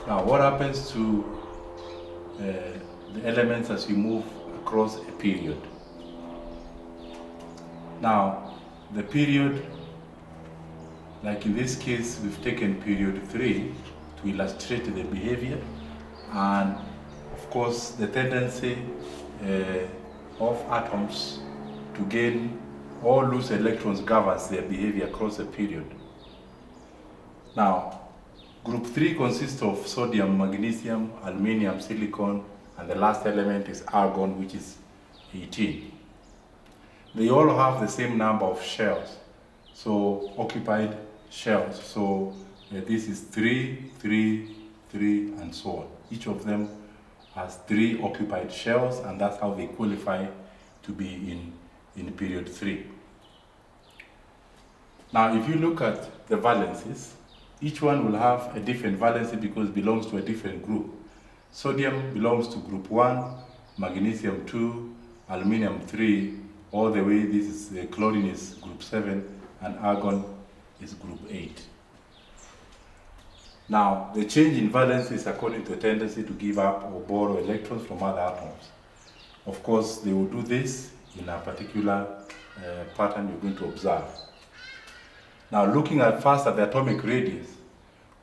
Now, what happens to the elements as we move across a period? Now, the period, like in this case, we've taken period 3 to illustrate the behavior, and of course, the tendency of atoms to gain or lose electrons governs their behavior across a period. Now, group 3 consists of sodium, magnesium, aluminium, silicon, and the last element is argon, which is 18. They all have the same number of shells, so occupied shells. So this is 3, 3, 3, and so on. Each of them has 3 occupied shells, and that's how they qualify to be in period 3. Now, if you look at the valencies, each one will have a different valency because it belongs to a different group. Sodium belongs to group 1, magnesium 2, aluminium 3, all the way this is chlorine is group 7, and argon is group 8. Now, the change in valence is according to a tendency to give up or borrow electrons from other atoms. Of course, they will do this in a particular pattern you're going to observe. Now, looking at first at the atomic radius,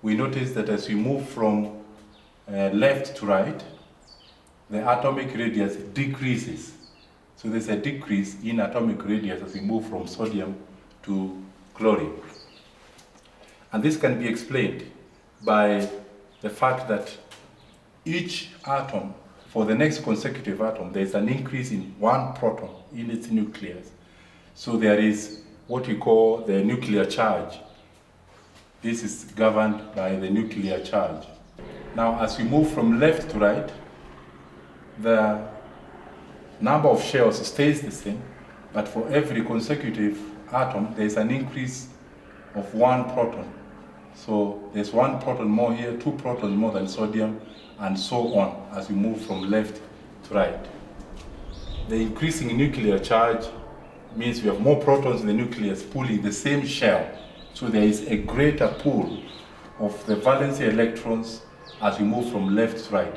we notice that as we move from left to right, the atomic radius decreases. So there's a decrease in atomic radius as we move from sodium to chlorine. And this can be explained by the fact that each atom, for the next consecutive atom, there is an increase in 1 proton in its nucleus. So there is what we call the nuclear charge. This is governed by the nuclear charge. Now, as we move from left to right, the number of shells stays the same, but for every consecutive atom, there is an increase of 1 proton. So there's 1 proton more here, 2 protons more than sodium, and so on as we move from left to right. The increasing nuclear charge means we have more protons in the nucleus pulling the same shell. So there is a greater pull of the valency electrons as we move from left to right.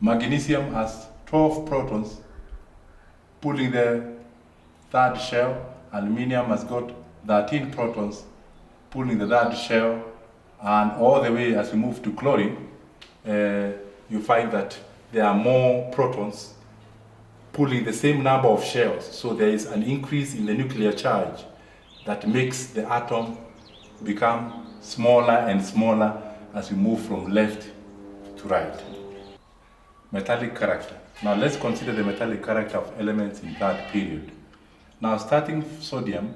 Magnesium has 12 protons pulling the 3rd shell. Aluminium has got 13 protons pulling the 3rd shell, and all the way as we move to chlorine, you find that there are more protons pulling the same number of shells. So there is an increase in the nuclear charge that makes the atom become smaller and smaller as we move from left to right. Metallic character. Now let's consider the metallic character of elements in that period. Now, starting sodium,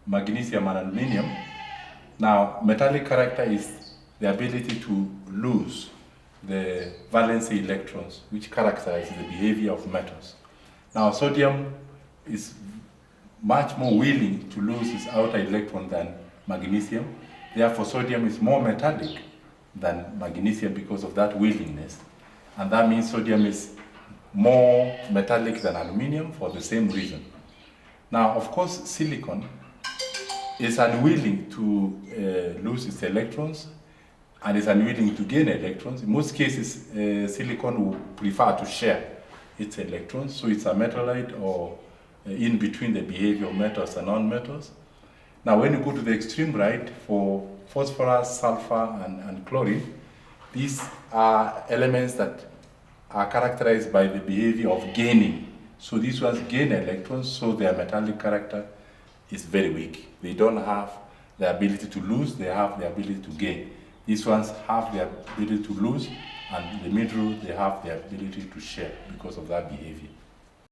magnesium, and aluminium, now metallic character is the ability to lose the valency electrons, which characterizes the behavior of metals. Now, sodium is much more willing to lose its outer electron than magnesium. Therefore, sodium is more metallic than magnesium because of that willingness. And that means sodium is more metallic than aluminium for the same reason. Now, of course, silicon is unwilling to lose its electrons and is unwilling to gain electrons. In most cases, silicon will prefer to share its electrons, so it's a metallite or in between the behavior of metals and non-metals. Now, when you go to the extreme right, for phosphorus, sulfur, and chlorine, these are elements that are characterized by the behavior of gaining. So these ones gain electrons, so their metallic character is very weak. They don't have the ability to lose, they have the ability to gain. These ones have the ability to lose, and in the middle, they have the ability to share because of that behavior.